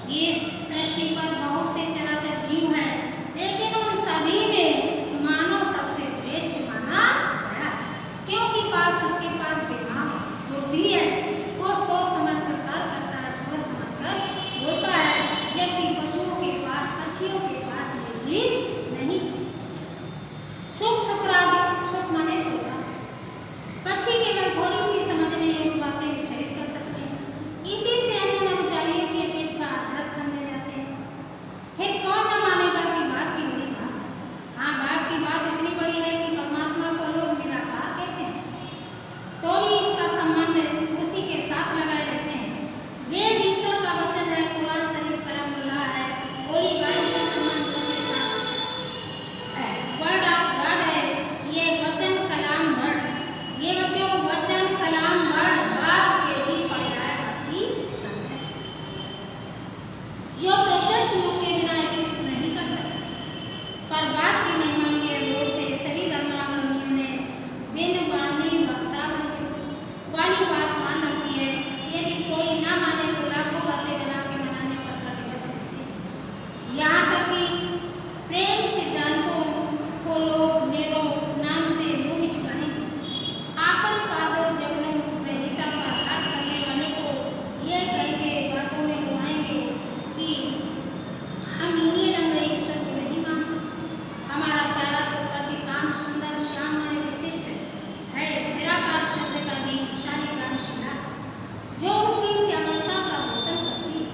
इस सृष्टि पर बहुत से चराचर जीव हैं, लेकिन उन सभी में मानव सबसे श्रेष्ठ माना गया, क्योंकि उसके पास दिमाग बुद्धि है, वो सोच समझ कर कार्य करता है, सोच समझ कर बोलता है, जबकि पशुओं के पास, पक्षियों के पास ये चीज नहीं। सुख राग, सुख माने तोता, पक्षी केवल थोड़ी सी समझने योग्य बातें उच्चारित कर सकते हैं, इसी से अन्य नवचारियों की अपेक्षा अदृढ़ समझे जाते हैं। फिर कौन न मानेगा कि बात की बड़ी बात है। हाँ, बात की बात इतनी बड़ी है कि परमात्मा को लोग निराकार कहते हैं, तो भी इसका संबंध उसी के साथ लगाए रहते हैं। वेद ईश्वर का वचन है, कुरान शरीफ कलामुल्लाह है, होली बाइबल का संबंध उसके साथ वर्ड ऑफ गॉड है। ये वचन कलाम वर्ड, ये जो वचन कलाम वर्ड बात के ही पर्यायवाची शब्द है, जो प्रत्यक्ष रूप के बिना स्थित नहीं कर सकते। पर बात की महिमा के अनुरोध से सभी धर्मावलंबियों ने बिन वाणी वक्तव्य वाली बात मान रखी है। यदि कोई ना माने तो लाखों बातें बना के मनाने पर प्रतिबद्ध रहते हैं। यहाँ तक कि प्रेम सिद्धांतों को लोग नेरो नाम से मुंह बिचकाएंगे। आपन पादो जगनो ग्रहिता पर हाथ करने वालों को ये कह के बातों में घुमाएंगे कि हम लूले लंगड़े ईश्वर को नहीं मान सकते। हमारा प्यारा तो प्रतिकाम सुंदर श्याम माने विशिष्ट है, निराकार शब्द का भी शालिग्राम शिला, जो उसकी श्यामलता का वर्णन करती है।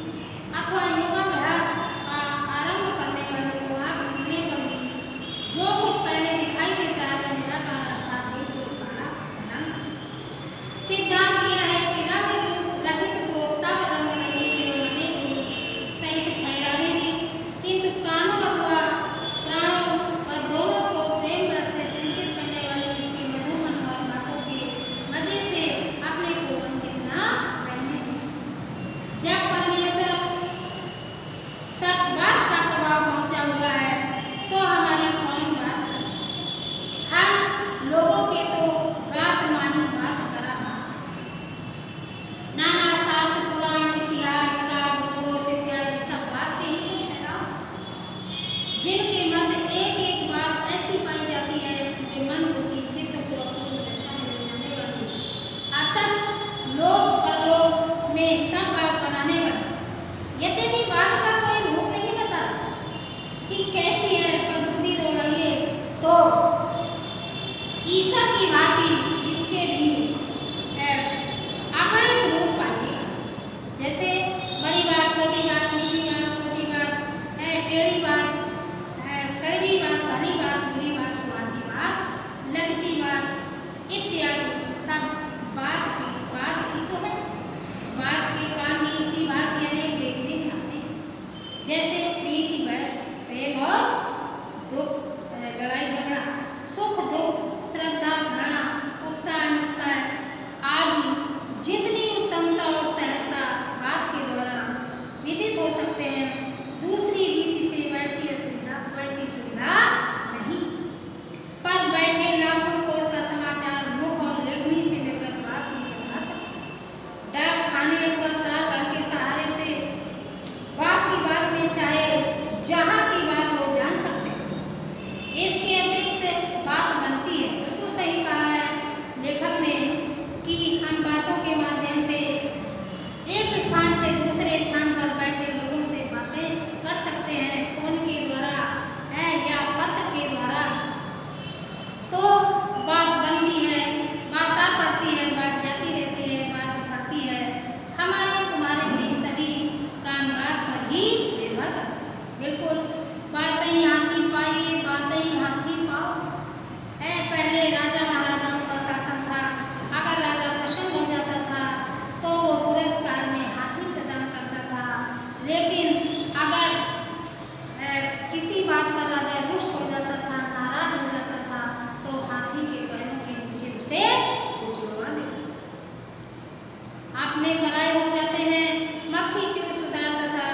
अथवा योगाभ्यास का आरंभ करने वालों को आग मिलने पर भी जो कुछ पहले दिखाई देता है वह निराकार अर्थात बिल्कुल काला रंग। सिद्धांत यह है कि रंग रूप रहित को सब रंग रहित एवं अनेक रूप सहित ठहरावेंगे, किंतु कानों अथवा प्राणों और दोनों को प्रेम रस से सिंचित करने वाली उसकी मधुर मनोहर बातों के मजे से अपने को वंचित न रहने दें। जब परमेश्वर तक बात का प्रभाव पहुंचा हुआ है तो हमारी कौन बात करे। हम लोगों के तो बात मानी बात करा नाना शास्त्र पुराण इतिहास का कोश इत्यादि सब बात के ही तो ठहराव, जिनके मध्य एक एक बात ऐसी पाई जाती है जो मन बुद्धि चित्त को अपूर्व दशा में ले जाने वाली, अतः लोक परलोक में सब बात बनाने वाली। यद्यपि बात का कोई रूप नहीं बता सकता कि कैसी है, पर बुद्धि दौड़ाइए तो ईश्वर की भांति इसके भी अगणित रूप पाइएगा। जैसे बड़ी बात, छोटी बात, मीठी बात, मोटी बात, टेढ़ी बात, कड़वी बात, भली बात, बुरी बात, स्वादी बात, लगती बात इत्यादि सब बात ही तो है। बात के काम भी इसी बात के अनेक देखने में आते हैं, जैसे प्रीति बैर, प्रेम और दुख, लड़ाई झगड़ा, सुख दुख, श्रद्धा घृणा, उत्साह अनुत्साह आदि जितनी उत्तमता और सहजता बात के द्वारा विदित हो सकते हैं, दूसरी रीति से वैसी सुविधा नहीं। पर बैठे लाखों को इसका समाचार मुख और लेखनी से लेकर बात नहीं बता सकते। डाक खाने अथवा तार घर के सहारे से बात की बात में चाहे जहाँ की बात हो जान सकते हैं। इसके अतिरिक्त बात बनती है। बिल्कुल सही कहा है लेखक ने कि हम बातों के माध्यम से एक स्थान से दूसरे स्थान पर बैठे लोगों से बातें कर सकते हैं, फोन के द्वारा है या पत्र के द्वारा, तो बात बनती है, बात आ पड़ती है, बात जाती रहती है, बात बढ़ती है। हमारे तुम्हारे भी सभी काम बात पर ही निर्भर करते हैं। बिल्कुल बात ही हाथी पाइए, बात ही हाथी पाओ है। पहले राजा महाराजाओं का शासन था, अगर राजा प्रसन्न हो जाता था तो वो पुरस्कार में हाथी प्रदान करता था, लेकिन अगर किसी बात पर राजा रुष्ट हो जाता था, नाराज हो जाता था, तो हाथी के पैरों के नीचे उसे उछलवा देता था। अपने पराये हो जाते हैं, मक्खी चूस सुधारता था,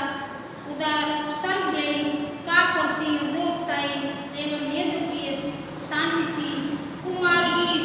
उदार सब गई कापुरुषी दुर्दशाई एवं युद्ध प्रिय शांतिशील कुमारगी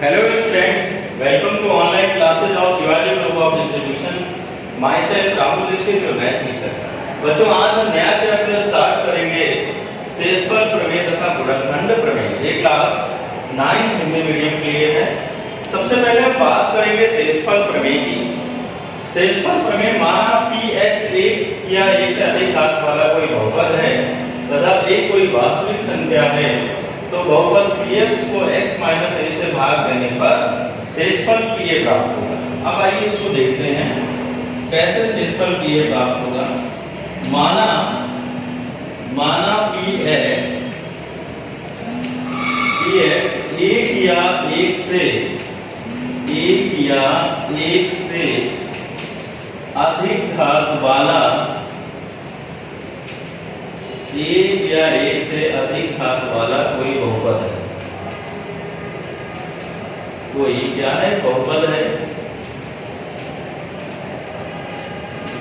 Hello student, welcome to online classes of Shivaji Group of Institutions. Myself Rahul Dixit, your maths teacher. बच्चों आज हम नया चैप्टर स्टार्ट करेंगे शेषफल प्रमेय तथा गुणनखंड प्रमेय। ये क्लास 9 हिंदी मीडियम के लिए है। सबसे पहले हम बात करेंगे शेषफल प्रमेय की। शेषफल प्रमेय माना px एक या एक से अधिक घात वाला कोई बहुपद है तथा एक कोई वास्तविक संख्या है तो बहुपद px को x माइनस a से भाग देने पर शेषफल pa प्राप्त होगा। अब आइए इसको देखते हैं कैसे शेषफल pa प्राप्त होगा। माना px एक या एक से अधिक घात वाला एक या एक से अधिक घात वाला कोई बहुपद है। कोई क्या है? बहुपद है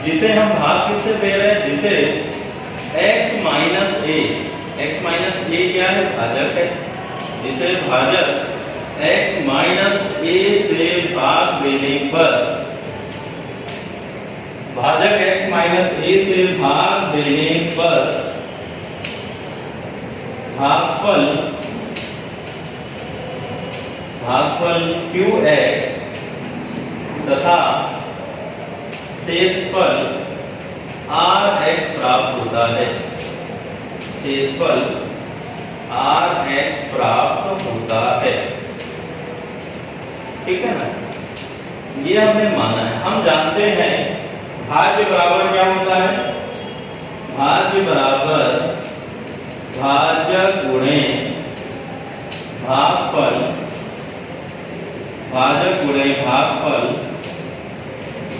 जिसे हम भाग किससे दे रहे हैं? जिसे x माइनस a क्या है? भाजक है। जिसे भाजक x माइनस a से भाग देने पर भाजक x माइनस a से भाग देने पर भागफल qx तथा शेषफल rx प्राप्त होता है। शेषफल rx प्राप्त होता है। ठीक है ना? ये हमने माना है। हम जानते हैं भाज्य बराबर क्या होता है? भाज्य बराबर भाजक गुणे भागफल, भाजक गुणे भागफल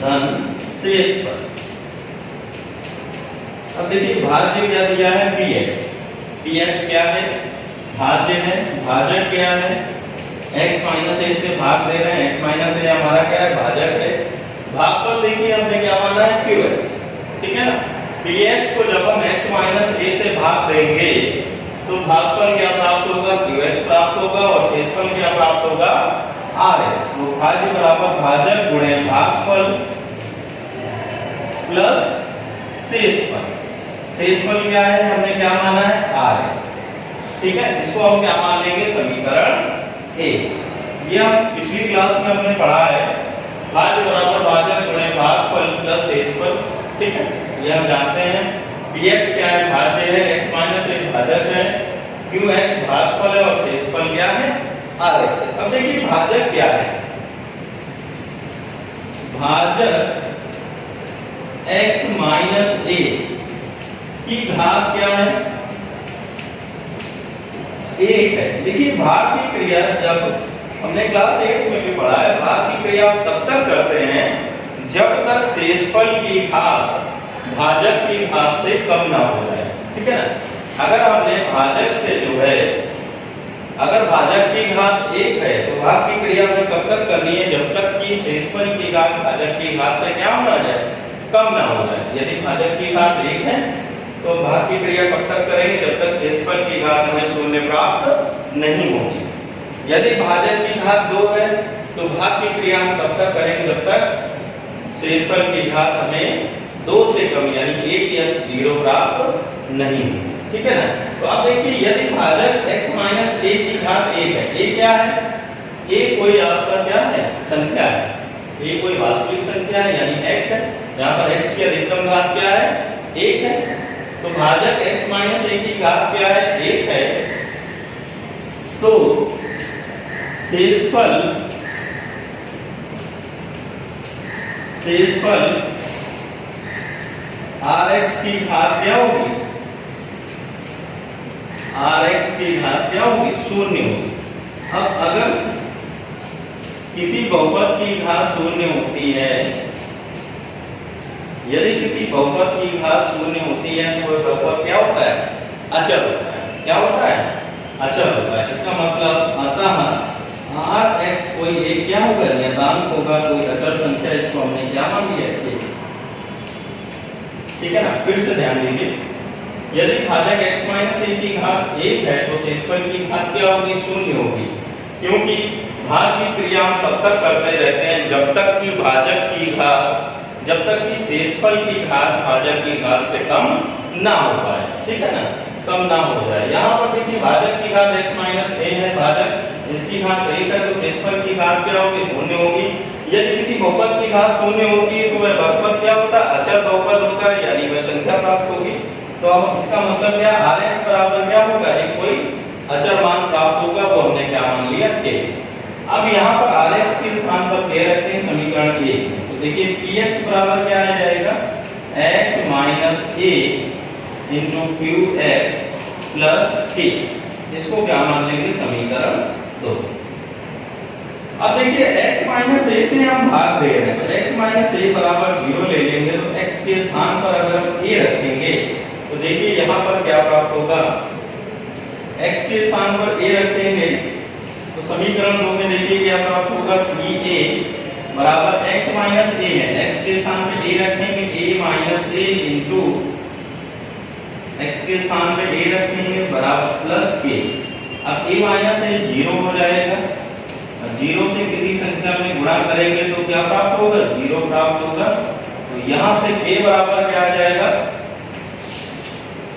धन शेषफल। अब देखिए भाज्य क्या दिया है? px क्या है? भाज्य है। भाजक क्या है? x माइनस a से भाग दे रहे हैं। x माइनस a हमारा क्या है? भाजक है। भागफल देखिए हमने क्या माना है? qx। ठीक है ना? px को जब हम x माइनस a से भाग देंगे तो भागफल क्या प्राप्त होगा? qx प्राप्त होगा और शेषफल क्या प्राप्त होगा? rx। तो भाज्य बराबर भाजक गुणे भागफल प्लस शेषफल। शेषफल क्या है? हमने क्या माना है? rx। ठीक है, इसको हम क्या मान लेंगे? समीकरण a। ये हम पिछली क्लास में हमने पढ़ा है। भाज्य बराबर भाजक गुणे भागफल प्लस शेषफल। ठीक है, ये हम जानते हैं। px क्या है? भाज्य है। x माइनस a भाजक है। qx भागफल है और शेषफल क्या है? rx है। अब देखिए भाजक क्या है? भाजक x माइनस a की घात क्या है? 1 है। देखिए भाग की क्रिया जब हमने क्लास 8 में भी पढ़ा है, भाग की क्रिया तब तक करते हैं जब तक शेषफल की घात भाजक की घात से कम ना हो जाए। ठीक है ना? अगर हमने भाजक से जो है, अगर भाजक की घात 1 है तो भाग की क्रिया में कब तक करनी है? जब तक कि शेषफल की घात भाजक की घात से क्या ना जाए? कम ना हो जाए। यदि भाजक की घात 1 है तो भाग की क्रिया कब तक करेंगे? जब तक शेषफल की घात हमें शून्य प्राप्त नहीं होगी। यदि भाजक की घात 2 है तो भाग की क्रिया हम तब तक करेंगे जब तक शेषफल की घात हमें 2 से कम यानी 1 या 0 प्राप्त नहीं हो। ठीक है ना? तो अब देखिए यदि भाजक x माइनस a की घात 1 है, a क्या है? a कोई आपका क्या है? संख्या है। a कोई वास्तविक संख्या है यानी x है। यहाँ पर x की अधिकतम घात क्या है? 1 है। तो भाजक x माइनस a की घात क्या है? 1 है। तो शेषफल rx की घात क्या होगी? rx की घात क्या होगी? 0 होगी। अब अगर किसी बहुपद की घात 0 होती है, यदि किसी बहुपद की घात 0 होती है तो वह बहुपद क्या होता है? अचर होता है। क्या होता है? अचर होता है। इसका मतलब अतः rx कोई एक क्या होगा? नियतांक होगा, कोई अचर संख्या। इसको हमने क्या मान लिया है? ठीक है ना? फिर से ध्यान दीजिए, यदि भाजक x माइनस a की घात 1 है तो शेषफल की घात क्या होगी? 0 होगी, क्योंकि भाग की क्रिया हम तब तक करते रहते हैं जब तक कि भाजक की घात, जब तक कि शेषफल की घात भाजक की घात से कम ना हो पाए, ठीक है ना, कम ना हो जाए। यहाँ पर देखिए भाजक की घात x माइनस a है, भाजक इसकी घात 1 है, तो शेषफल की घात क्या होगी, शून्य होगी। यदि किसी बहुपद की घात शून्य होती है तो वह बहुपद क्या होता है, अचर बहुपद होता है, यानी वह संख्या प्राप्त होगी। तो अब इसका मतलब क्या, Rx बराबर क्या होगा, एक कोई अचर मान प्राप्त होगा, वो हमने क्या मान लिया, k। अब यहाँ पर Rx के स्थान पर k रखते हैं समीकरण 1। तो देखिए Px बराबर क्या आ जाएगा, x minus a into qx plus k। इसको क्या मान लेंगे, समीकरण 2। अब देखिए x माइनस a से हम भाग दे रहे हैं, तो x माइनस a बराबर 0 ले लेंगे, तो x के स्थान पर अगर हम a रखेंगे तो देखिए यहाँ पर क्या प्राप्त होगा, x के स्थान पर a रखेंगे तो समीकरण 2 में देखिए क्या प्राप्त होगा, 3a बराबर x माइनस a है, x के स्थान पे a रखेंगे, a minus a into x के स्थान पे a रखेंगे बराबर प्लस k। अब a माइनस a 0 हो जाएगा, 0 से किसी संख्या में गुणा करेंगे तो क्या प्राप्त होगा, 0 प्राप्त होगा। तो यहाँ से k बराबर क्या आ जाएगा,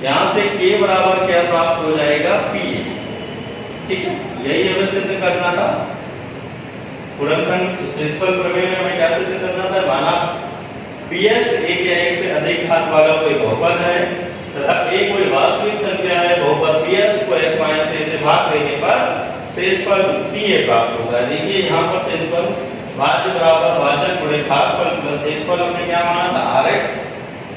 यहाँ से k बराबर क्या प्राप्त हो जाएगा, p। ठीक है, यही हमें सिद्ध करना था। गुणनखंड शेषफल प्रमेय में हमें क्या सिद्ध करना था, माना px एक या एक से अधिक घात वाला कोई बहुपद है तथा एक कोई वास्तविक संख्या है, बहुपद px को x माइनस a से भाग देने पर शेषफल pa प्राप्त होगा। देखिए यहाँ पर शेषफल भाज्य बराबर भाजक गुणे भागफल प्लस शेषफल हमने क्या माना था, Rx।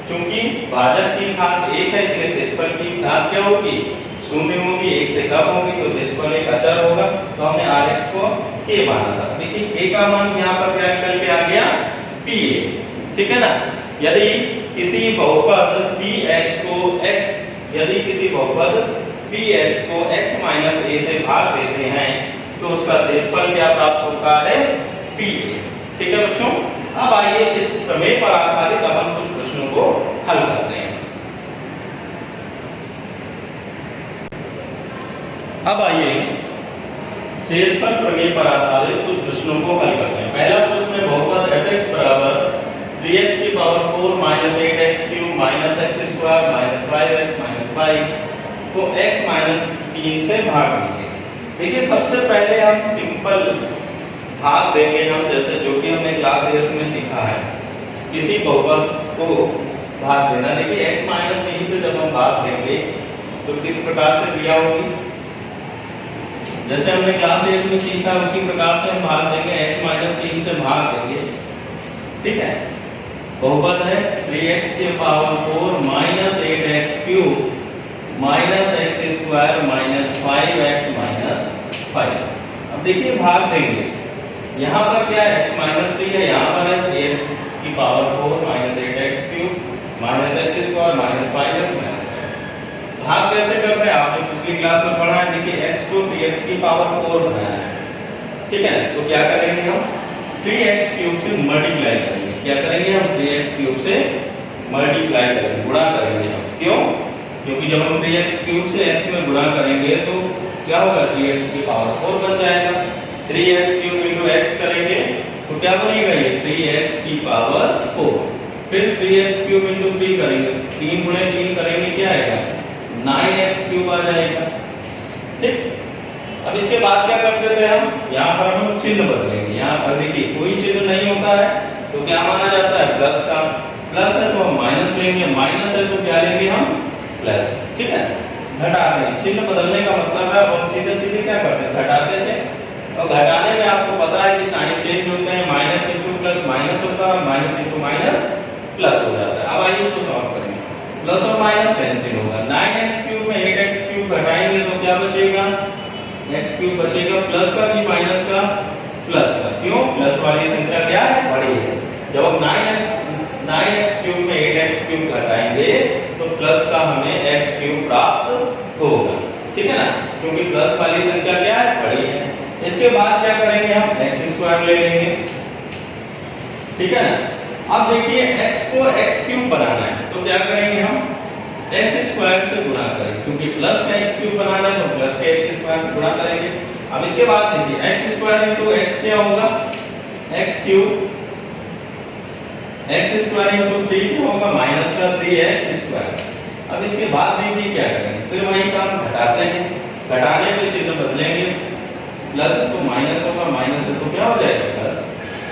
चूंकि भाजक की घात 1 है इसलिए शेषफल की घात क्या होगी, शून्य होगी, 1 से कम होगी, तो शेषफल एक अचर होगा, तो हमने Rx को k माना था। देखिए k का मान यहाँ पर क्या निकल के आ गया, pa। ठीक है ना, यदि किसी बहुपद px को x, यदि किसी बहुपद px को x माइनस a से भाग देते हैं तो उसका शेषफल क्या प्राप्त होता है, pa। ठीक है बच्चों, अब आइए इस प्रमेय पर आधारित अपन कुछ प्रश्नों को हल करते हैं। अब आइए शेषफल प्रमेय पर आधारित कुछ प्रश्नों को हल करते हैं। पहला प्रश्न है, बहुपद fx बराबर 3x की power 4 minus 8x cube minus x square minus 5x minus 5 को x माइनस 3 से भाग दीजिए। देखिए सबसे पहले हम सिंपल भाग देंगे हम, जैसे जो कि हमने क्लास 8 में सीखा है, किसी बहुपद को भाग देना। देखिए x माइनस 3 से जब हम भाग देंगे तो किस प्रकार से क्रिया होगी, जैसे हमने क्लास 8 में सीखा उसी प्रकार से हम भाग देंगे, x माइनस 3 से भाग देंगे। ठीक है, बहुपद है 3x के power 4 minus 8x cube minus x square minus 5x minus 5। अब देखिए भाग देंगे, यहाँ पर क्या है, x माइनस 3 है, यहाँ पर है 3x की power 4 minus 8x cube minus x square minus 5x minus 5। भाग कैसे कर रहे हैं, आपने पिछली क्लास में पढ़ा है। देखिए x को 3x की पावर 4 बनाया है, ठीक है, तो क्या करेंगे हम 3x क्यूब से मल्टीप्लाई करेंगे। क्या करेंगे हम, 3x क्यूब से मल्टीप्लाई करेंगे, गुणा करेंगे हम। क्यों, क्योंकि जब हम 3x क्यूब से x में गुणा करेंगे तो क्या होगा, 3x की पावर 4 बन जाएगा। 3x क्यूब इंटू x करेंगे तो क्या बनेगा, ये 3x की पावर 4। फिर 3x क्यूब इंटू 3 करेंगे, 3 गुणे 3 करेंगे, क्या आएगा, 9x क्यूब आ जाएगा। ठीक, अब इसके बाद क्या कर देते हैं हम, यहाँ पर हम चिन्ह बदलेंगे। यहाँ पर देखिए कोई चिन्ह नहीं होता है तो क्या माना जाता है, प्लस का। प्लस है तो हम माइनस लेंगे, माइनस है तो क्या लेंगे हम, प्लस। ठीक है, घटाते हैं, चिन्ह बदलने का मतलब है हम सीधे सीधे क्या करते हैं, घटाते थे। और घटाने में आपको पता है कि साइन चेंज होते हैं, माइनस इंटू प्लस माइनस होता है, माइनस इंटू माइनस प्लस हो जाता है। अब आइए इसको सॉल्व करेंगे, प्लस और माइनस कैंसिल होगा। 9x क्यूब में 8x क्यूब घटाएंगे तो क्या बचेगा, x क्यूब बचेगा, प्लस का कि माइनस का, प्लस का। क्यों, प्लस वाली संख्या क्या है, बड़ी है। जब हम 9x क्यूब में 8x क्यूब घटाएंगे तो प्लस का हमें x क्यूब प्राप्त होगा। ठीक है ना, क्योंकि प्लस वाली संख्या क्या है, बड़ी है। इसके बाद क्या करेंगे हम, x स्क्वायर ले लेंगे। ठीक है ना, अब देखिए x को x क्यूब बनाना है तो क्या करेंगे हम, x स्क्वायर से गुणा करेंगे, क्योंकि प्लस का x क्यूब बनाना है तो प्लस के x स्क्वायर से गुणा करेंगे। अब इसके बाद देखिए एक्स स्क्वायर इंटू एक्स क्या होगा, x cube, x square into 3 क्या होगा, माइनस का 3x स्क्वायर। अब इसके बाद देखिए क्या करेंगे, फिर वही काम घटाते हैं, घटाने पे चिन्ह बदलेंगे, प्लस तो माइनस होगा, माइनस तो क्या हो जाएगा प्लस,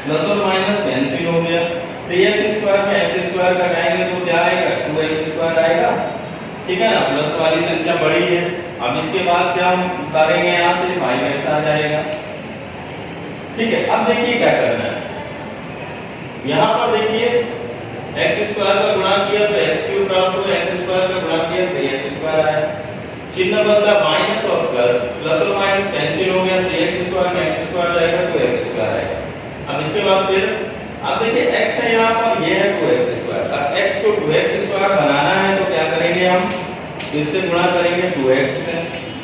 प्लस और माइनस कैंसिल हो गया, 3x स्क्वायर में x स्क्वायर घटाएंगे तो क्या आएगा, 2x स्क्वायर आएगा, ठीक है ना, प्लस वाली संख्या बड़ी है। अब इसके बाद क्या हम उतारेंगे यहाँ से, 5x आ जाएगा, ठीक है। अब देखिए क्या करना है, यहाँ पर देखिए x स्क्वायर का गुणा किया तो x क्यूब प्राप्त हुआ, x स्क्वायर का गुणा किया तो 3x स्क्वायर आया, चिन्ह बदला माइनस और प्लस, प्लस और माइनस कैंसिल हो गया, 3x स्क्वायर में x स्क्वायर जाएगा तो x स्क्वायर आएगा। अब इसके बाद फिर अब देखिए x है यहाँ पर, ये है 2x स्क्वायर, अब x को 2x स्क्वायर बनाना है तो क्या करेंगे हम, इससे गुणा करेंगे 2x से,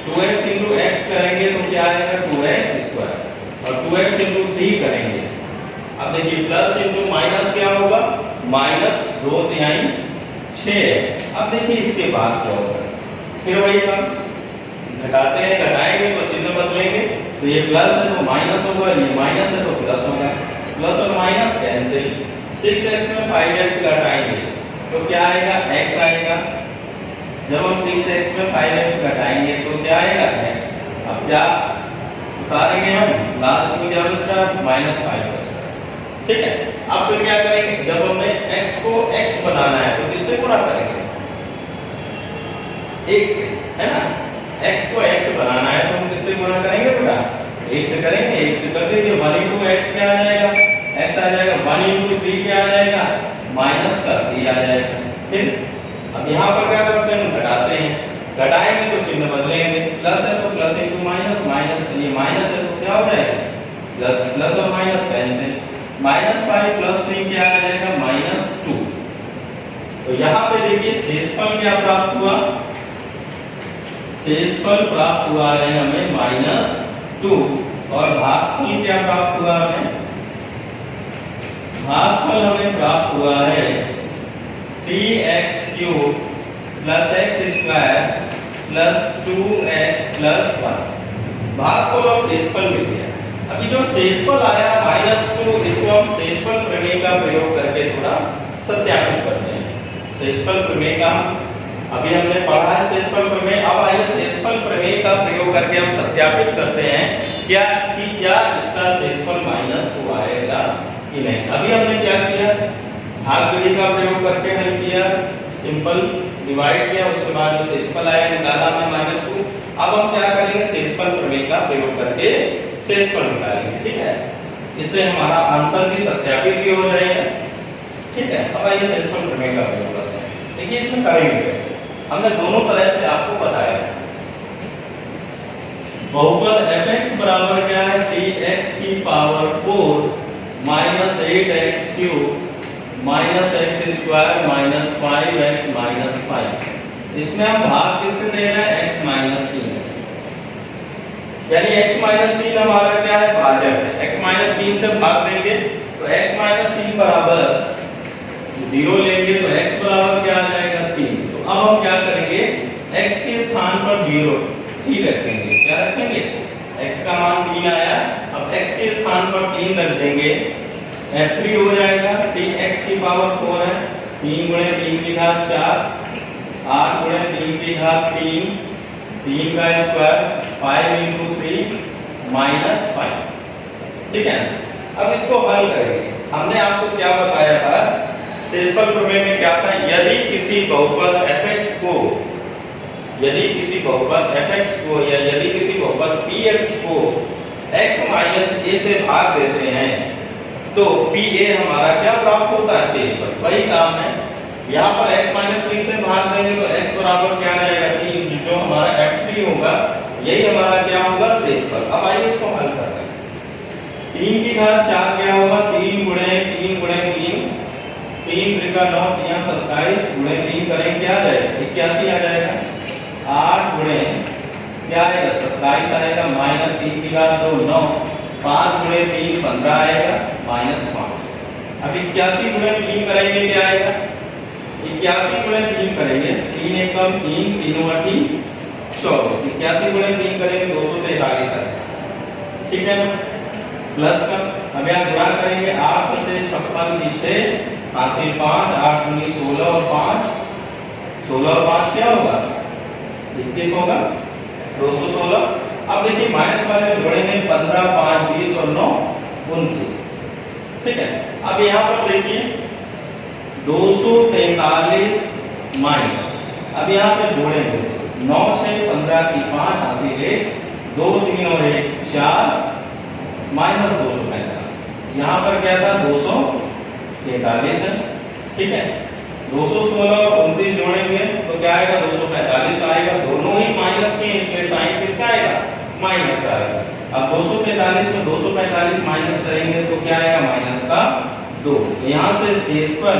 2x इंटू x करेंगे तो क्या आएगा 2x स्क्वायर और 2x इंटू 3 करेंगे। अब देखिए प्लस इंटू माइनस क्या होगा, माइनस 2 तिहाई 6x। अब देखिए इसके बाद क्या होगा, फिर वही काम घटाते हैं, घटाएंगे तो चिन्ह बदलेंगे, तो ये प्लस है तो माइनस होगा, ये माइनस है तो प्लस होगा, प्लस और माइनस कैंसिल, 6x में 5x घटाएंगे तो क्या आएगा, x आएगा। जब हम 6x में 5x घटाएंगे तो क्या आएगा, x। अब क्या उतारेंगे हम, लास्ट में क्या बचता है, -5 बचता है, ठीक है। अब फिर क्या करेंगे, जब हमें x को x बनाना है तो किससे गुणा करेंगे, 1 से, है ना, x को x बनाना है तो हम किससे गुणा करेंगे बेटा, 1 से करेंगे, 1 से कर देंगे, 1 इंटू x क्या आ जाएगा, x आ जाएगा, 1 इंटू 3 क्या आ जाएगा, माइनस का 3 आ जाएगा। फिर अब यहाँ पर क्या करते हैं, घटाते हैं, घटाएंगे तो चिन्ह बदलेंगे, प्लस है तो प्लस इंटू माइनस, माइनस ये माइनस है तो क्या हो जाएगा प्लस, प्लस और माइनस कैंसिल, -5 प्लस 3 क्या आ जाएगा, -2। तो यहाँ पे देखिए शेषफल क्या प्राप्त हुआ, शेषफल प्राप्त हुआ है हमें -2 और भागफल क्या प्राप्त हुआ हमें, भागफल हमें प्राप्त हुआ है 3x cube plus x square plus 2x plus 1। भागफल और शेषफल मिल गया। अभी जो शेषफल आया -2, इसको हम शेषफल प्रमेय का प्रयोग करके थोड़ा सत्यापित करते हैं। शेषफल प्रमेय का अभी हमने पढ़ा है शेषफल प्रमेय, अब आइए शेषफल प्रमेय का प्रयोग करके हम सत्यापित करते हैं क्या इसका शेषफल -2 आएगा कि नहीं। अभी हमने क्या किया, भाग विधि का प्रयोग करके हल किया, सिंपल डिवाइड किया, उसके बाद जो शेषफल आया निकाला हमने -2। अब हम क्या करेंगे, शेषफल प्रमेय का प्रयोग करके शेषफल निकालेंगे, ठीक है। इससे हमारा आंसर भी सत्यापित भी हो जाएगा, ठीक है। अब आइए शेषफल प्रमेय का प्रयोग करते हैं। देखिए इसमें करेंगे कैसे, हमने दोनों तरह से आपको बताया। बहुपद fx बराबर क्या है, 3x की power 4 minus 8x cube minus x square minus 5x minus 5। इसमें हम भाग किससे दे रहे हैं, x माइनस 3 से, यानी x माइनस 3 हमारा क्या है, भाजक है। x माइनस 3 से भाग देंगे तो x माइनस 3 बराबर 0 लेंगे तो x बराबर क्या आ जाएगा, 3। तो अब हम क्या करेंगे, x के स्थान पर 0 3 रखेंगे, क्या रखेंगे, x का मान 3 आया, अब x के स्थान पर 3 रख देंगे, f3 हो जाएगा, 3x की पावर 4 है, 3 गुणे 3 की घात 4, 8 गुणे 3 की घात 3, 3 का स्क्वायर 5 इंटू 3 माइनस 5, ठीक है। अब इसको हल करेंगे। हमने आपको क्या बताया था, शेषफल प्रमेय में क्या था, यदि किसी बहुपद fx को या यदि किसी बहुपद px को x माइनस a से भाग देते हैं तो pa हमारा क्या प्राप्त होता है, शेषफल। वही काम है, यहाँ पर x माइनस 3 से भाग देंगे तो x बराबर क्या आ जाएगा, 3, जो हमारा f3 होगा यही हमारा क्या होगा, शेषफल। अब आइए इसको हल करते हैं। 3 की घात 4 क्या होगा, 3 गुणे 3 गुणे 3, 3 त्रिका 9, 3 27 गुणे 3 करेंगे क्या आ जाएगा, 81 आ जाएगा। 8 गुणे क्या आएगा, 27 आएगा, माइनस 3 की घात 2 9, 5 गुणे 3 15 आएगा, माइनस 5। अब 81 गुणे 3 करेंगे क्या आएगा, 81 गुणे 3 करेंगे, 3 एकम 3, 3 8 24, 81 गुणे 3 करेंगे 243 आएगा। ठीक है ना, प्लस का अब यहाँ गुणा करेंगे 8 से 56 पीछे हासिल 5, 8 दूनी 16 और 5, 16 और 5 क्या होगा 21 होगा, 216। अब देखिए माइनस वाले जोड़ेंगे 15, 5, 20 और 9 29। ठीक है, अब यहाँ पर देखिए 243 माइनस, अब यहाँ पे जोड़ेंगे 9 6 15 की 5 हासिल 1, 2 3 और 1 4 माइनस 245। यहाँ पर क्या था 243 है। ठीक है, 216 और 29 जोड़ेंगे तो क्या आएगा 245 आएगा, दोनों ही माइनस के इसलिए साइन किसका आएगा माइनस का आएगा। अब 243 में 245 माइनस करेंगे तो क्या आएगा माइनस का 2। यहाँ से शेषफल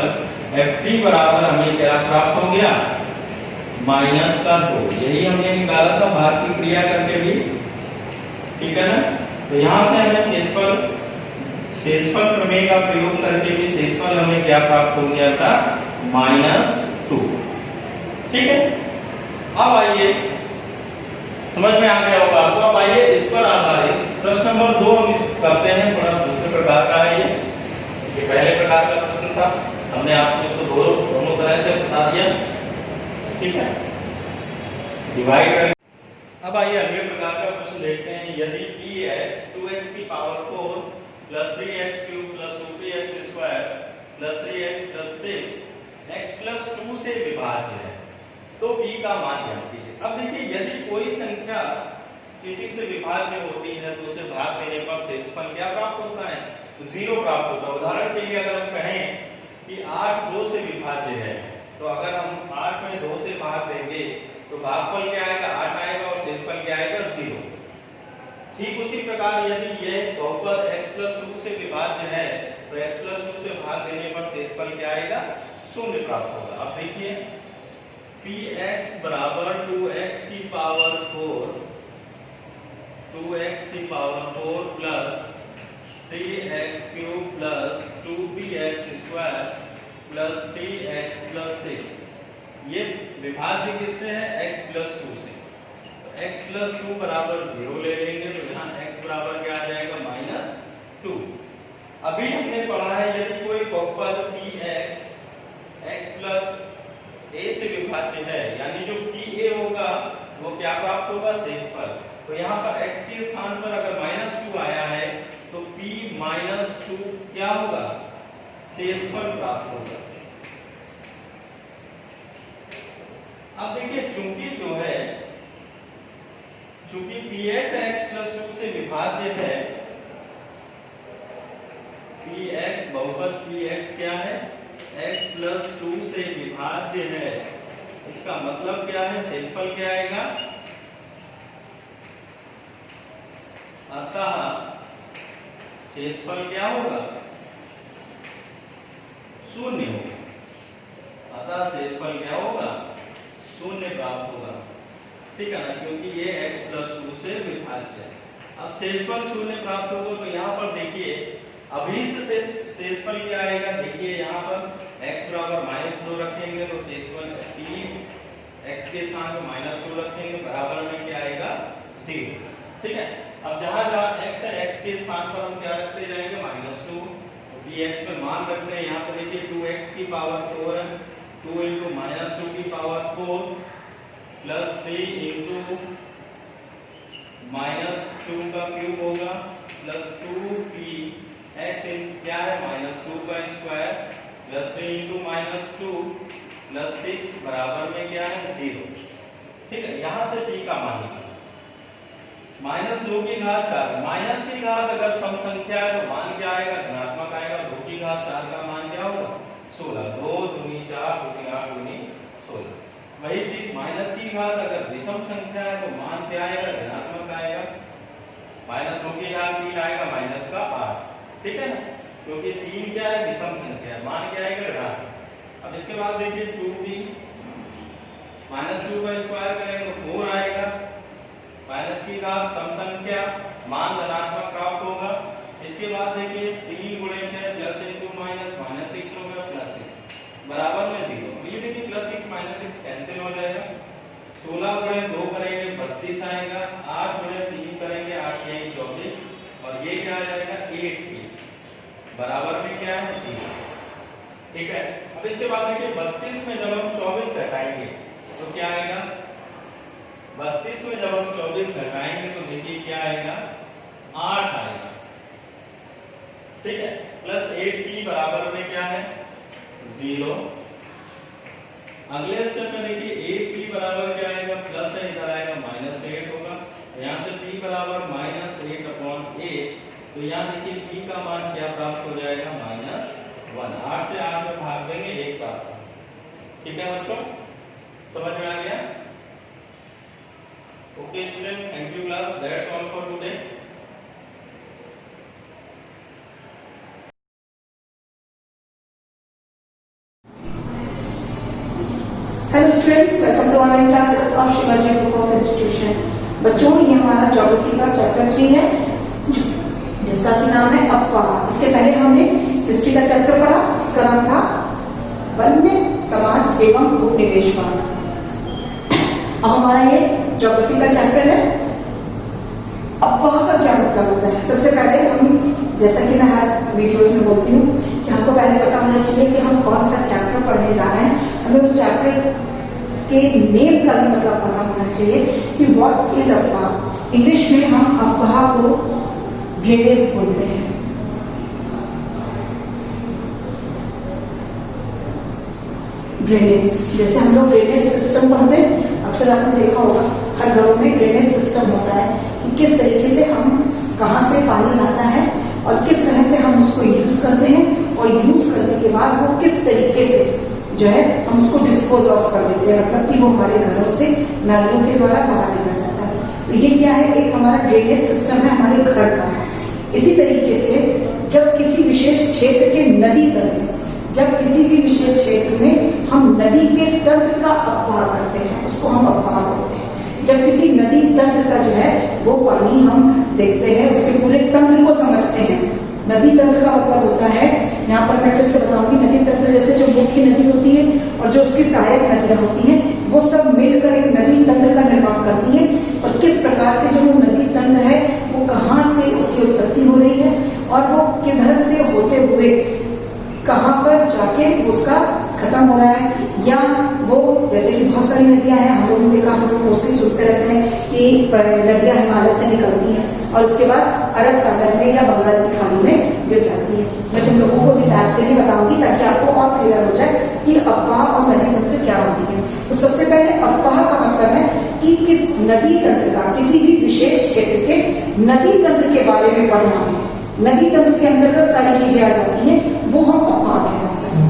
f3 बराबर हमें क्या प्राप्त हो गया माइनस का 2। यही हमने निकाला था भाग की क्रिया करके भी, ठीक है ना। तो यहाँ से हमें शेषफल प्रमेय का प्रयोग करके भी शेषफल हमें क्या प्राप्त हो गया था -2। ठीक है, अब आइए समझ में आ गया होगा आपको। अब आइए इस पर आधारित प्रश्न नंबर 2 हम करते हैं, थोड़ा दूसरे प्रकार का है ये पहले प्रकार का प्रश्न था, हमने आपको इसको दोनों तरह से बता दिया। ठीक है, डिवाइड कर। अब आइए अगले प्रकार का प्रश्न देखते हैं। यदि px 2x की power 4 plus 3x cube plus 2px square plus 3x plus 6 x plus 2 से विभाज्य है तो p का मान ज्ञात कीजिए। अब देखिए यदि कोई संख्या किसी से विभाज्य होती है तो उसे भाग देने पर शेषफल क्या प्राप्त होता है 0 प्राप्त होता है। उदाहरण के लिए अगर हम कहें कि 8 2 से विभाज्य है तो अगर हम 8 में 2 से भाग देंगे तो भागफल क्या आएगा 8 आएगा और शेषफल क्या आएगा 0। ठीक उसी प्रकार यदि यह बहुपद x प्लस 2 से विभाज्य है तो x प्लस 2 से भाग देने पर शेषफल क्या आएगा 0 प्राप्त होगा। अब देखिए px बराबर 2x की power 4 plus 3x cube plus 2px square plus 3x plus 6 ये विभाज्य किससे है x प्लस 2 से। तो x प्लस 2 बराबर 0 ले लेंगे तो यहाँ x बराबर क्या आ जाएगा -2। अभी हमने पढ़ा है यदि कोई बहुपद px x प्लस a से विभाज्य है यानी जो pa होगा वो क्या प्राप्त होगा शेषफल। तो यहाँ पर x के स्थान पर अगर -2 आया है तो p -2 क्या होगा शेषफल प्राप्त होगा। अब देखिए चूंकि px x प्लस 2 से विभाज्य है, px बहुपद px क्या है x प्लस 2 से विभाज्य है, इसका मतलब क्या है शेषफल क्या आएगा अतः शेषफल क्या होगा 0 होगा। अतः शेषफल क्या होगा 0 प्राप्त होगा। ठीक है ना, क्योंकि ये x प्लस 2 से विभाज्य है। अब शेषफल 0 प्राप्त होगा तो यहाँ पर देखिए अभीष्ट शेषफल क्या आएगा। देखिए यहाँ पर x बराबर -2 रखेंगे तो शेषफल p x के स्थान पर -2 रखेंगे बराबर में क्या आएगा 0। ठीक है, अब जहाँ x है x के स्थान पर हम क्या रखते जाएंगे -2 तो px पे मान रखते हैं। यहाँ पर देखिए 2x की पावर 4 है, 2 × -2 की पावर 4 प्लस 3 × -2 का क्यूब होगा प्लस 2p x क्या है -2 का स्क्वायर प्लस 3 × -2 प्लस 6 बराबर में क्या है 0। ठीक है, यहाँ से p का मान निकालना -2 की घात 4 माइनस की घात अगर सम संख्या है तो मान क्या आएगा धनात्मक आएगा। 2 की घात 4 का मान क्या होगा 16, 2 दूनी 4 दूनी 8 दूनी 16। वही चीज माइनस की घात अगर विषम संख्या है तो मान क्या आएगा धनात्मक आएगा। -2 की घात 3 आएगा -8। ठीक है ना, क्योंकि 3 क्या है विषम संख्या है, मान क्या आएगा ऋणात्मक। अब इसके बाद देखिए 2p -2 का स्क्वायर करेंगे तो 4 आएगा। माइनस की घात सम संख्या मान धनात्मक प्राप्त होगा। इसके बाद देखिए 3 × 6 प्लस 1 -6 होगा प्लस 6 बराबर में 0। ये देखिए प्लस 6 -6 कैंसिल हो जाएगा। 16 × 2 करेंगे 32 आएगा, 8 × 3 करेंगे 8 यही 24 बराबर में क्या है 0। ठीक है, अब इसके बाद देखिए 32 में जब हम 24 घटाएंगे तो क्या आएगा, 32 में जब हम 24 घटाएंगे तो देखिए क्या आएगा 8 आएगा। ठीक है, प्लस 8p बराबर में क्या है 0। अगले स्टेप में देखिए 8p बराबर क्या आएगा, प्लस है, इधर आएगा माइनस 8 होगा, यहाँ से p बराबर -8/8, तो यहाँ देखिए p का मान क्या प्राप्त हो जाएगा -1। 8 से 8 में भाग देंगे 1 प्राप्त। ठीक है बच्चों, समझ में आ गया? Okay student, thank you class, that's all for today. Hello students, welcome to online classes of Shivaji group of institution. बच्चों, ये हमारा ज्योग्राफी का चैप्टर 3 है जिसका की नाम है अपवाह। इसके पहले हमने हिस्ट्री का चैप्टर पढ़ा जिसका नाम था वन्य समाज एवं उपनिवेशवाद। अब हमारा ये ज्योग्राफी का चैप्टर है। अपवाह का क्या मतलब होता है? सबसे पहले हम, जैसा कि मैं हर वीडियोस में बोलती हूँ कि हमको पहले पता होना चाहिए कि हम कौन सा चैप्टर पढ़ने जा रहे हैं। हमें उस चैप्टर के नेम का भी मतलब पता होना चाहिए कि व्हाट इज अपवाह। इंग्लिश में हम अपवाह को ड्रेनेज बोलते हैं। ड्रेनेज, जैसे हम लोग ड्रेनेज सिस्टम पढ़ते हैं, अक्सर आपने देखा होगा हर घरों में ड्रेनेज सिस्टम होता है कि किस तरीके से हम, कहाँ से पानी आता है और किस तरह से हम उसको यूज करते हैं, और यूज करने के बाद वो किस तरीके से जो है हम उसको डिस्पोज ऑफ कर देते हैं, मतलब कि वो हमारे घरों से नालियों के द्वारा बाहर निकल जाता है। तो ये क्या है, एक हमारा ड्रेनेज सिस्टम है हमारे घर का। इसी तरीके से जब किसी विशेष क्षेत्र के नदी तंत्र, जब किसी भी विशेष क्षेत्र में हम नदी के तंत्र का अपवाह करते हैं, उसको हम अपवाह बोलते हैं। जब किसी नदी तंत्र का जो है वो पानी हम देखते हैं, उसके पूरे तंत्र को समझते हैं। नदी तंत्र का मतलब होता है, यहाँ पर मैं फिर से बताऊंगी, नदी तंत्र जैसे जो मुख्य नदी होती है और जो उसकी सहायक नदियाँ होती हैं, वो सब मिलकर एक नदी तंत्र का निर्माण करती है। और किस प्रकार से जो नदी तंत्र है वो कहाँ से उसकी उत्पत्ति हो रही है और वो किधर से होते हुए कहाँ पर जाके उसका खत्म हो रहा है, या वो जैसे कि बहुत सारी नदियां हैं, हम लोगों ने देखा, हम लोग मोस्टली सुनते रहते हैं कि नदियां हिमालय से निकलती हैं और उसके बाद अरब सागर में या बंगाल की खाड़ी में गिर जाती है। मैं तुम लोगों को भी लैब से ही बताऊंगी ताकि आपको और क्लियर हो जाए कि अपवाह और नदी तंत्र क्या होती है। तो सबसे पहले अपवाह का मतलब है कि किस नदी तंत्र का, किसी भी विशेष क्षेत्र के नदी तंत्र के बारे में पढ़ना। नदी तंत्र के अंतर्गत सारी चीजें आ जाती हैं, वो हम अपवाह कहलाते हैं।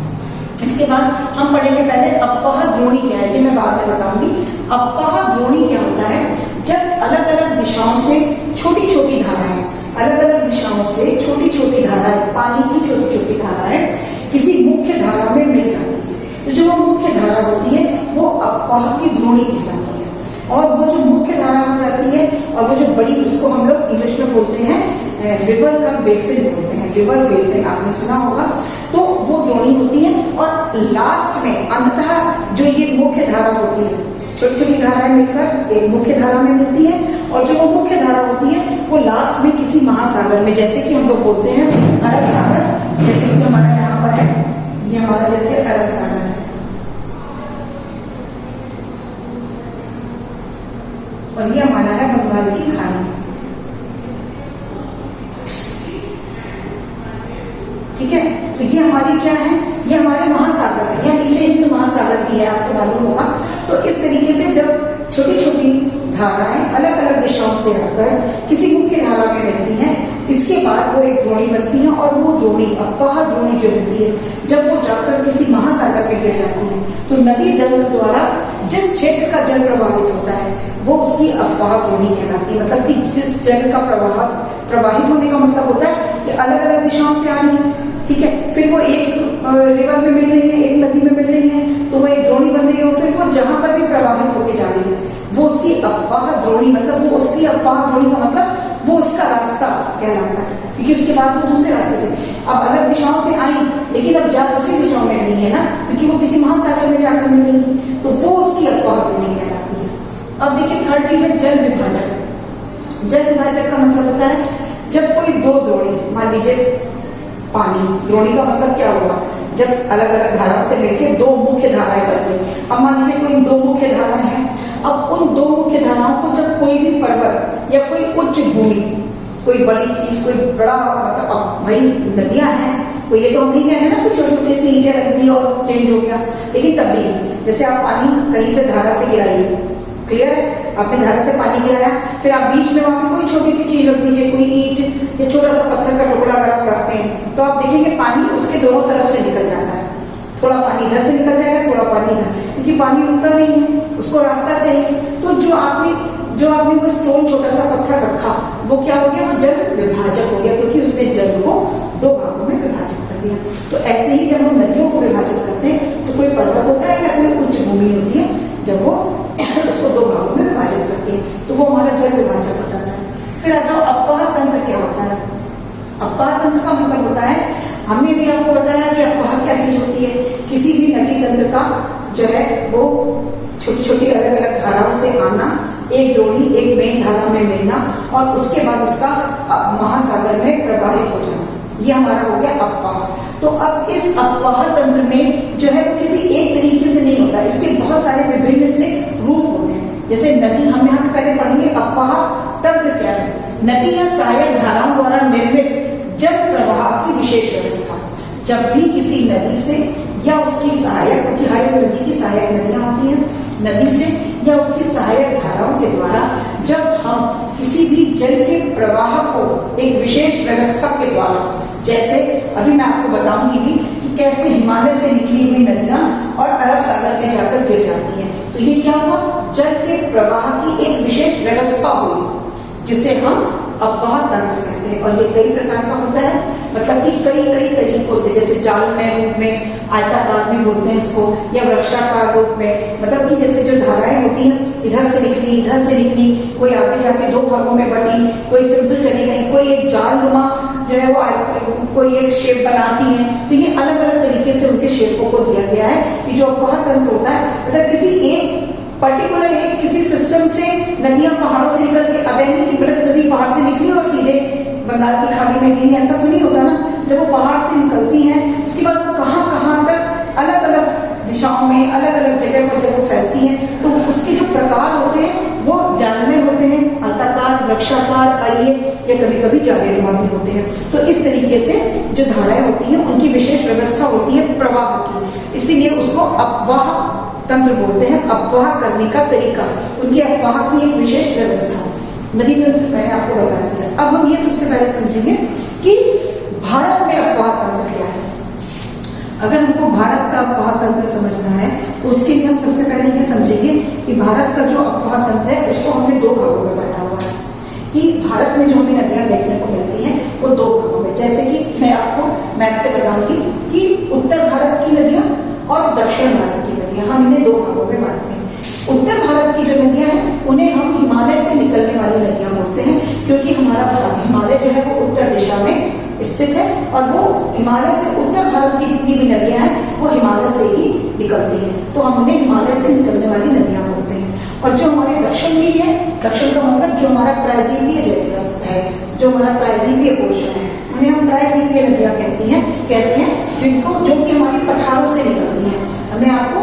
इसके बाद हम पढ़ेंगे पहले अपवाह द्रोणी क्या है, ये मैं बाद में बताऊंगी। अपवाह द्रोणी क्या होता है, जब अलग अलग दिशाओं से छोटी छोटी धाराएं, अलग अलग दिशाओं से छोटी छोटी धाराएं, पानी की छोटी छोटी धाराएं किसी मुख्य धारा में मिल जाती है, तो जो वो मुख्य धारा होती है वो अपवाह की द्रोणी कहलाती है। और वो जो मुख्य धारा हो जाती है और वो जो बड़ी, उसको हम लोग इंग्लिश में बोलते हैं रिवर का बेसिन बोलते हैं, रिवर बेसिन आपने सुना होगा। तो वो द्रोणी होती है और लास्ट में अंततः जो ये मुख्य धारा होती है, छोटी छोटी धाराएं मिलकर एक मुख्य धारा में मिलती है, और जो वो मुख्य धारा होती है वो लास्ट में किसी महासागर में, जैसे कि हम लोग बोलते हैं अरब सागर, जैसे कि हमारा यहाँ पर है, ये हमारा जैसे अरब सागर है, और ये हमारा है बंगाल की खाड़ी। ठीक है, तो ये हमारी क्या है, ये हमारे महासागर है, या नीचे हिंद महासागर भी है, आपको मालूम होगा। तो इस तरीके से जब छोटी छोटी धाराएं अलग अलग दिशाओं से आकर किसी मुख्य धारा में मिलती हैं, इसके बाद वो एक द्रोणी बनती है, और वो द्रोणी, अपवाह द्रोणी जो होती है, जब वो जाकर किसी महासागर में गिर जाती है, तो नदी तंत्र द्वारा जिस क्षेत्र का जल प्रवाहित होता है वो उसकी अपवाह द्रोणी कहलाती है। मतलब कि जिस जल का प्रवाहित होने का मतलब होता है कि अलग अलग दिशाओं से आ रही है, ठीक है, फिर वो एक रिवर में मिल रही है, एक नदी में मिल रही है, तो वो एक द्रोणी बन रही है, और फिर वो जहां पर भी प्रवाहित होकर जा रही है वो उसकी अपवाह द्रोणी, मतलब वो उसकी अपवाह द्रोणी का मतलब वो उसका रास्ता कहलाता है, क्योंकि उसके बाद वो दूसरे रास्ते से अब अलग दिशाओं से आई, लेकिन अब जा उसी दिशाओं में नहीं है ना, क्योंकि वो किसी महासागर में जाकर मिलेंगी, तो वो उसकी अपवाह द्रोणी कहलाती है। अब देखिए थर्ड चीज है जल विभाजक। जल विभाजक का मतलब होता है जब कोई दो द्रोणी, मान लीजिए पानी। द्रोणी का मतलब क्या हुआ, जब अलग अलग धाराओं से मिलकर दो मुख्य धाराएं बन गई। अब मान लीजिए कोई दो मुख्य धाराएं हैं, अब उन दो मुख्य धाराओं को जब कोई भी पर्वत या कोई उच्च भूमि, कोई बड़ी चीज, कोई बड़ा, मतलब अब भाई नदियां हैं, तो ये तो हम नहीं कह रहे ना कि छोटे छोटे सी ईंटें रख दी और चेंज हो गया, लेकिन तब भी जैसे आप पानी कहीं से धारा से गिराइए, क्लियर है, आपने धारा से पानी गिराया, फिर आप बीच में वहां पे कोई छोटी सी चीज रख दीजिए, कोई ईंट या छोटा सा पत्थर का टुकड़ा अगर आप रखते हैं, तो आप देखेंगे पानी उसके दोनों तरफ से निकल जाता है। थोड़ा पानी इधर से निकल जाएगा, थोड़ा पानी इधर, क्योंकि पानी रुकता नहीं है, उसको रास्ता चाहिए। तो जो आपने वो स्टोन, छोटा सा पत्थर रखा, वो क्या हो गया, वो जल विभाजक हो गया, क्योंकि उसने जल को दो भागों में विभाजित कर दिया। तो ऐसे ही जब हम नदियों को विभाजित करते हैं, तो कोई पर्वत होता है या कोई उच्च भूमि होती है, जब वो उसको दो भागों में विभाजित करती है, तो वो हमारा जल विभाजक हो जाता है। फिर आ जाओ, अपवाह तंत्र क्या होता है। अपवाह तंत्र का मतलब होता है, हमने भी आपको बताया कि अपवाह क्या चीज होती है, किसी भी नदी तंत्र का जो है वो छोटी छोटी अलग अलग धाराओं से आना, एक द्रोणी एक मेन धारा में मिलना और उसके बाद उसका महासागर में प्रवाहित हो जाना, ये हमारा हो गया अपवाह। तो अब इस अपवाह तंत्र में जो है वो किसी एक तरीके से नहीं होता, इसके बहुत सारे विभिन्न से रूप होते हैं। जैसे नदी, हम यहाँ पे पहले पढ़ेंगे अपवाह तंत्र क्या है। नदी या सहायक धाराओं द्वारा निर्मित जल प्रवाह की विशेष व्यवस्था। जब भी किसी नदी से या उसकी सहायक, क्योंकि हर एक नदी की सहायक नदियां होती हैं, नदी से या उसकी सहायक धाराओं के द्वारा जब हम किसी भी जल के प्रवाह को एक विशेष व्यवस्था के द्वारा, जैसे अभी मैं आपको बताऊंगी भी कि कैसे हिमालय से निकली हुई नदियां और अरब सागर में जाकर गिर जाती हैं, तो ये क्या हुआ, जल के प्रवाह की एक विशेष व्यवस्था हुई, जिसे हम अपवाह तंत्र कहते हैं। और ये कई प्रकार का होता है, मतलब कि कई कई तरीकों से, जैसे जाल में रूप में, आयताकार में बोलते हैं इसको, या वृक्षाकार रूप में, मतलब कि जैसे जो धाराएं होती हैं इधर से निकली, कोई आगे जाके दो भागों में बटी, कोई सिंपल चली गई, कोई एक जाल नुमा जो है वो कोई एक शेप बनाती है। तो ये अलग अलग तरीके से उनके शेपों को दिया गया है कि जो अपवाह तंत्र होता है, मतलब किसी एक पर्टिकुलर एक किसी सिस्टम से नदियां पहाड़ों से निकल के, अब नहीं कि बरस नदी पहाड़ से निकली और सीधे बंगाल की खाड़ी में गिरी, ऐसा तो नहीं होता ना। जब वो पहाड़ से निकलती हैं, उसके बाद वो कहाँ कहाँ तक अलग अलग दिशाओं में, अलग अलग जगह पर जब वो फैलती हैं, तो उसके जो प्रकार होते हैं वो जाल में होते हैं, आयताकार, वृक्षाकार, आइए, या कभी कभी जालीनुमा भी होते हैं। तो इस तरीके से जो धाराएं होती हैं उनकी विशेष व्यवस्था होती है प्रवाह की, इसीलिए उसको अपवाह तंत्र बोलते हैं। अपवाह करने का तरीका, उनके अपवाह की एक विशेष व्यवस्था, नदी तंत्र मैंने आपको बता दिया। अब हम ये सबसे पहले समझेंगे कि भारत में अपवाह तंत्र क्या है। अगर हमको भारत का अपवाह तंत्र समझना है तो उसके लिए हम सबसे पहले ये समझेंगे कि भारत का जो अपवाह तंत्र है उसको हमने दो भागों में बांटा हुआ है, कि भारत में जो हमें नदियां देखने को मिलती हैं वो दो भागों में, जैसे कि मैं आपको मैप से बताऊंगी कि उत्तर भारत की नदियां और दक्षिण भारत की नदियां, हम इन्हें दो भागों में बांटते हैं। उत्तर भारत की जो नदियां हैं उन्हें हम हिमालय से निकलने वाली नदियां बोलते हैं, क्योंकि हमारा हिमालय जो है वो उत्तर दिशा में स्थित है और वो हिमालय से, उत्तर भारत की जितनी भी नदियां हैं वो हिमालय से ही निकलती हैं, तो हम उन्हें हिमालय से निकलने वाली नदियां बोलते हैं। और जो हमारे दक्षिण में है, दक्षिण का मतलब जो हमारा प्रायद्वीपीय जलप्रस्थ है, जो हमारा प्रायद्वीपीय पोर्शन है, उन्हें हम प्रायद्वीपीय नदियां कहते हैं, जिनको, जो कि हमारी पठारों से निकलती हैं। हमने आपको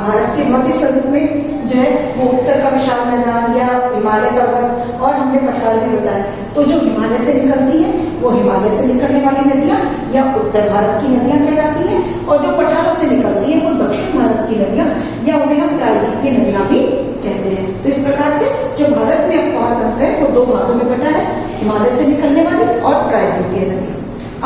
भारत के भौतिक स्वरूप में जो है वो उत्तर का विशाल मैदान या हिमालय पर्वत और हमने पठार भी बताया, तो जो हिमालय से निकलती है वो हिमालय से निकलने वाली नदियां या उत्तर भारत की नदियां कहलाती हैं, और जो पठारों से निकलती है वो दक्षिण भारत की नदियां या उन्हें हम प्रायद्वीपीय नदियां भी कहते हैं। तो इस प्रकार से जो भारत में अपवाह तंत्र है वो दो भागों में बटा है, हिमालय से निकलने वाली और प्रायद्वीपीय नदियां।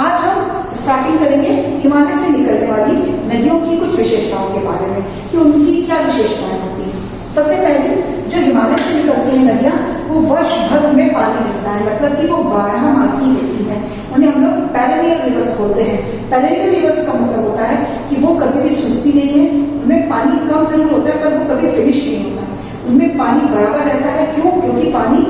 आज हम स्टार्टिंग करेंगे हिमालय से निकलने वाली नदियों की कुछ विशेषताओं के बारे में कि उनकी क्या विशेषताएं होती हैं। सबसे पहले जो हिमालय से निकलती हैं नदियां वो वर्ष भर में पानी रहता है, मतलब कि वो 12 मासी होती है। उन्हें हम लोग पेरेनियल रिवर्स बोलते हैं। पेरेनियल रिवर्स का मतलब होता है कि वो कभी भी सूखती नहीं है, उनमें पानी कम जरूर होता है पर वो कभी फिनिश नहीं होता है, उनमें पानी बराबर रहता है। क्यों? क्योंकि पानी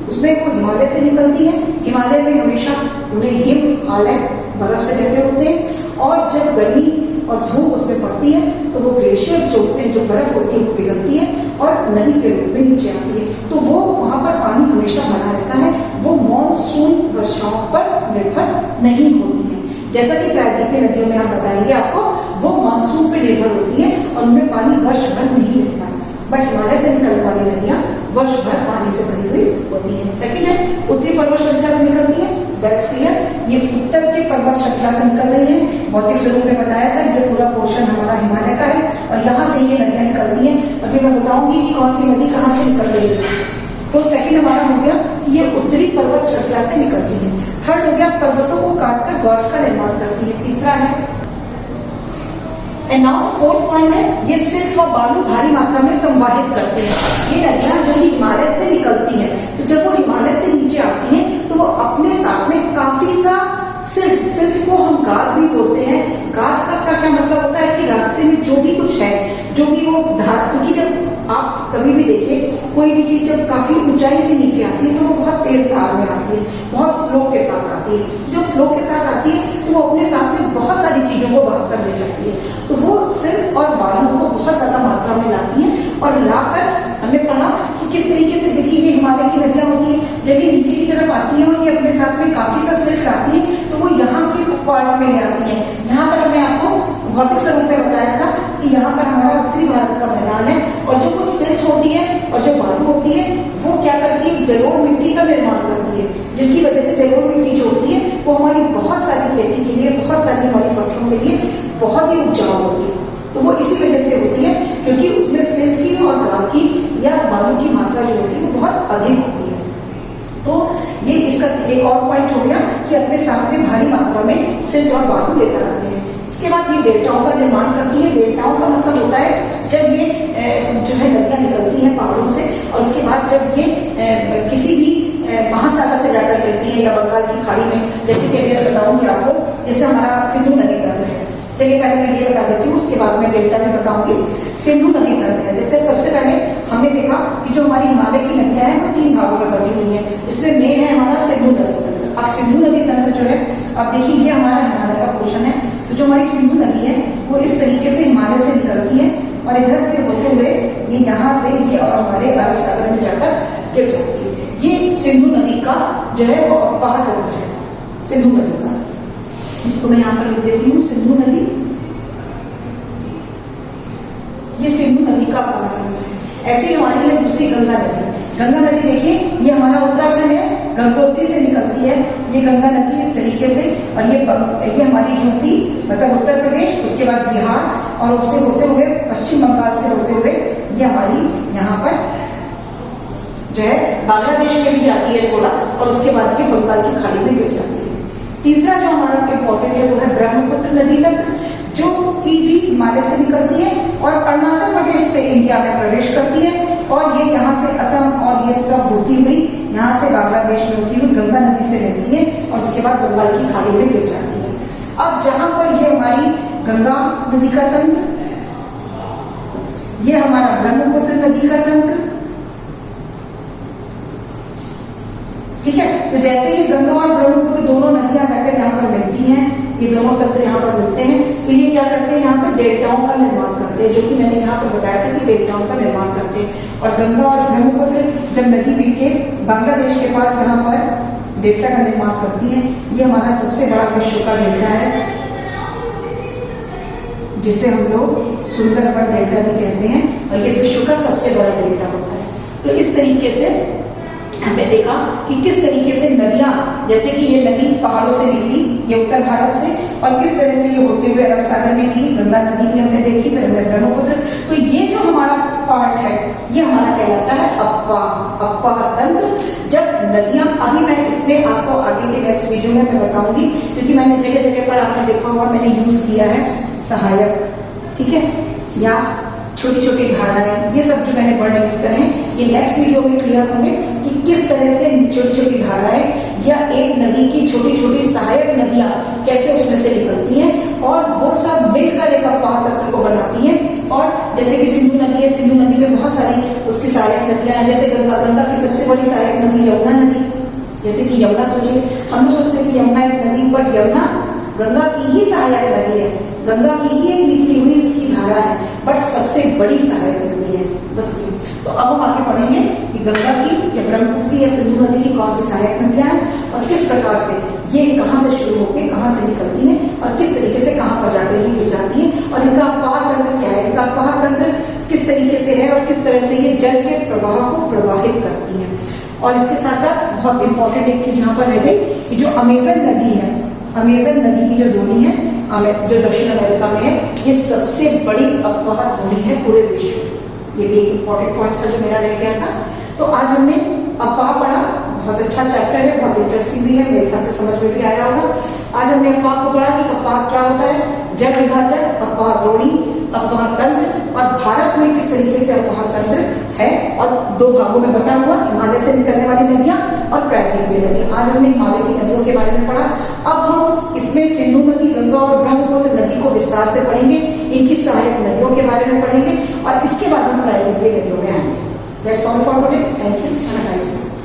उसमें वो हिमालय से निकलती है, हिमालय में हमेशा उन्हें हिमालय बर्फ से ढके होते हैं, और जब गर्मी और धूप उसमें पड़ती है तो वो ग्लेशियर्स जो होते हैं, जो बर्फ होती है वो पिघलती है और नदी के रूप में नीचे आती है, तो वो वहाँ पर पानी हमेशा बना रहता है, वो मॉनसून वर्षाओं पर निर्भर नहीं होती है। जैसा कि प्रायद्वीपीय नदियों में हम बताएंगे आपको, वो मानसून पे निर्भर होती है और उनमें पानी वर्ष भर नहीं रहता। बट हिमालय से निकलने वाली नदियां वर्ष भर पानी से भरी हुई होती है। सेकंड है, उत्तरी पर्वत श्रृंखला से निकलती है, दैट्स क्लियर। ये उत्तर के पर्वत श्रृंखला से निकल रही है। भौतिक स्वरूप में बताया था, ये पूरा पोर्शन हमारा हिमालय का है और यहाँ से ये नदियां निकलती हैं। अभी मैं बताऊंगी कि कौन सी नदी कहाँ से निकल रही है। तो सेकंड हमारा हो गया कि ये उत्तरी पर्वत श्रृंखला से निकलती है। थर्ड हो गया, पर्वतों को काटकर गॉर्ज का निर्माण करती है। तीसरा है, एंड नाउ फोर्थ पॉइंट है, ये सिल्ट और बालू भारी मात्रा में संवाहित करते हैं। ये नदियां जो हिमालय से निकलती है, तो जब वो हिमालय से नीचे आती हैं तो वो अपने साथ में काफी सा सिल्ट को हम गाद भी बोलते हैं। गाद का क्या क्या मतलब होता है कि रास्ते में जो भी कुछ है, जो भी वो धार, क्योंकि जब आप कभी भी देखिए कोई भी चीज जब काफी ऊंचाई से नीचे आती है तो वो बहुत तेज धार में आती है, बहुत फ्लो के साथ आती है। जो फ्लो के साथ आती है तो वो अपने साथ में बहुत सारी चीजों को बहा कर ले जाती है। तो वो सिल्ट और बालू को बहुत ज्यादा मात्रा में लाती है और लाकर हमने पढ़ा कि किस तरीके से, देखिए ये हिमालय की नदियां होती है, जब ये नीचे की तरफ आती है और ये अपने साथ में काफी सा सिल्ट लाती है तो वो यहाँ के पार्ट में ले आती है। यहाँ पर हमने आपको भौतिक स्वरूप में बताया था कि यहाँ पर हमारा उत्तरी भारत का मैदान है और जो वो सिल्ट होती है और जो बालू होती है वो क्या करती है, जलोढ़ मिट्टी का निर्माण करती है, जिसकी वजह से जलोढ़ मिट्टी जो होती है वो हमारी बहुत सारी खेती के लिए, बहुत सारी हमारी फसलों के लिए बहुत ही उपजाऊ होती है। तो वो इसी वजह से होती है क्योंकि उसमें सिल्ट की और गाद की या बालू की मात्रा जो होती है वो बहुत अधिक होती है। तो ये इसका एक और पॉइंट हो गया कि अपने साथ में भारी मात्रा में सिल्ट और बालू लेकर आते हैं। इसके बाद ये डेल्टाओं का निर्माण करती है। डेल्टाओं का मतलब होता है जब ये जो है नदियां निकलती हैं पहाड़ों से और उसके बाद जब ये किसी भी महासागर से जाकर मिलती है या बंगाल की खाड़ी में, जैसे कि मैं बताऊंगी आपको, जैसे हमारा सिंधु नदी तंत्र है। चलिए पहले मैं ये बता देती हूँ, उसके बाद मैं डेल्टा में बताऊंगी। सिंधु नदी तंत्र है, जैसे सबसे पहले हमने देखा कि जो हमारी हिमालय की नदियां हैं वो 3 भागों में बटी हुई है, जिसमें मेन है हमारा सिंधु नदी तंत्र। अब सिंधु नदी तंत्र जो है, अब देखिए ये हमारा हिमालय का पोर्शन है। तो जो हमारी सिंधु नदी है वो इस तरीके से हिमालय से निकलती है और इधर से होते हुए ये यहाँ से ये और हमारे अरब सागर में जाकर गिर जाती है। ये सिंधु नदी का जो है वो अपवाह तंत्र है, सिंधु नदी का। इसको मैं यहाँ पर लिख देती हूँ, सिंधु नदी, ये सिंधु नदी का अपवाह तंत्र है। ऐसे ही हमारी है दूसरी गंगा नदी। गंगा नदी देखिए ये हमारा उत्तराखंड है, गंगोत्री से निकलती है ये गंगा नदी इस तरीके से, और ये हमारी यूपी मतलब उत्तर प्रदेश, उसके बाद बिहार और उससे होते हुए पश्चिम बंगाल से होते हुए ये हमारी यहाँ पर जो है बांग्लादेश में भी जाती है थोड़ा, और उसके बाद ये बंगाल की खाड़ी में गिर जाती है। तीसरा जो हमारा इंपॉर्टेंट है वो है ब्रह्मपुत्र नदी तंत्र, जो कि भी हिमालय से निकलती है और अरुणाचल प्रदेश से इंडिया में प्रवेश करती है और ये यहाँ से असम और ये सब होती हुई यहाँ से बांग्लादेश में होती हुई गंगा नदी से मिलती है और उसके बाद बंगाल की खाड़ी में गिर जाती है। अब जहां पर ये हमारी गंगा नदी का तंत्र, ये हमारा ब्रह्मपुत्र नदी का तंत्र, ठीक है। तो जैसे ये गंगा और ब्रह्मपुत्र दोनों नदियां जाकर यहाँ पर मिलती हैं, ये दोनों तंत्र यहाँ पर मिलते हैं, तो ये क्या करते हैं, यहाँ पर डेल्टाओं का निर्माण करते हैं, जो कि मैंने यहाँ पर बताया था कि डेल्टाओं का निर्माण करते हैं। और गंगा और ब्रह्मपुत्र जब नदी मिलके बांग्लादेश के पास यहाँ पर डेल्टा का निर्माण करती है, ये हमारा सबसे बड़ा विश्व का डेल्टा है, जिसे हम लोग सुंदरबन डेल्टा भी कहते हैं, और ये विश्व का सबसे बड़ा डेल्टा होता है। तो इस तरीके से हमने देखा कि किस तरीके से नदियां, जैसे कि ये नदी पहाड़ों से निकली, ये उत्तर भारत से, और किस तरह से ये होते हुए अरब सागर में गिरी, गंगा नदी भी हमने देखी, फिर हमने ब्रह्मपुत्र। तो ये जो हमारा पार्ट है ये हमारा कहलाता है अपवाह तंत्र। जब नदियां, अभी मैं इसमें आपको आगे के नेक्स्ट वीडियो में मैं बताऊंगी, क्योंकि मैंने जगह जगह पर आपने देखा होगा मैंने यूज किया है सहायक, ठीक है, या छोटी छोटी धाराएं, ये सब जो मैंने वर्ड यूज करे हैं, ये नेक्स्ट वीडियो में क्लियर होंगे कि किस तरह से छोटी छोटी धाराएं या एक नदी की छोटी छोटी सहायक नदियां कैसे उसमें से निकलती हैं और वो सब मिलकर एक अपवाह तंत्र को बनाती हैं। और जैसे कि सिंधु नदी है, सिंधु नदी में बहुत सारी उसकी सहायक नदियां हैं, जैसे गंगा की सबसे बड़ी सहायक नदी यमुना नदी। जैसे कि यमुना, सोचिए हम सोचते हैं कि यमुना एक नदी, बट यमुना गंगा की ही सहायक नदी है, गंगा की ही एक निकली हुई इसकी धारा है, बट सबसे बड़ी सहायक नदी है, बस ये। तो अब हम आगे पढ़ेंगे कि गंगा की या ब्रह्मपुत्र की या सिंधु नदी की कौन सी सहायक नदियां हैं और किस प्रकार से ये कहाँ से शुरू होकर कहाँ से निकलती हैं, और इसके साथ साथ बहुत इंपॉर्टेंट एक चीज यहाँ पर रह गई कि जो अमेजन नदी है, अमेजन नदी की जो डोली है जो दक्षिण अमेरिका में है, ये सबसे बड़ी अफवाह डोली है पूरे विश्व में। ये भी एक इंपॉर्टेंट पॉइंट था जो मेरा रह गया था। तो आज हमने अफवाह पढ़ा, बहुत अच्छा चैप्टर है, बहुत इंटरेस्टिंग भी है, मेरे ख्याल से समझ में भी आया होगा। आज हमने अफवाह को पढ़ा कि अफवाह क्या होता है, जल विभाजन, अफवाह द्रोणी, अफवाह तंत्र, और भारत में किस तरीके से अफवाह तंत्र है, और दो भागों में बटा हुआ, हिमालय से निकलने वाली नदियां और प्रायद्वीपीय नदियां। आज हमने हिमालय की नदियों के बारे में पढ़ा। अब हम इसमें सिंधु नदी, गंगा और ब्रह्मपुत्र नदी को विस्तार से पढ़ेंगे, इनकी सहायक नदियों के बारे में पढ़ेंगे, और इसके बाद हम प्रायद्वीपीय नदियों में आएंगे। That's all for today. Thank you and a nice day.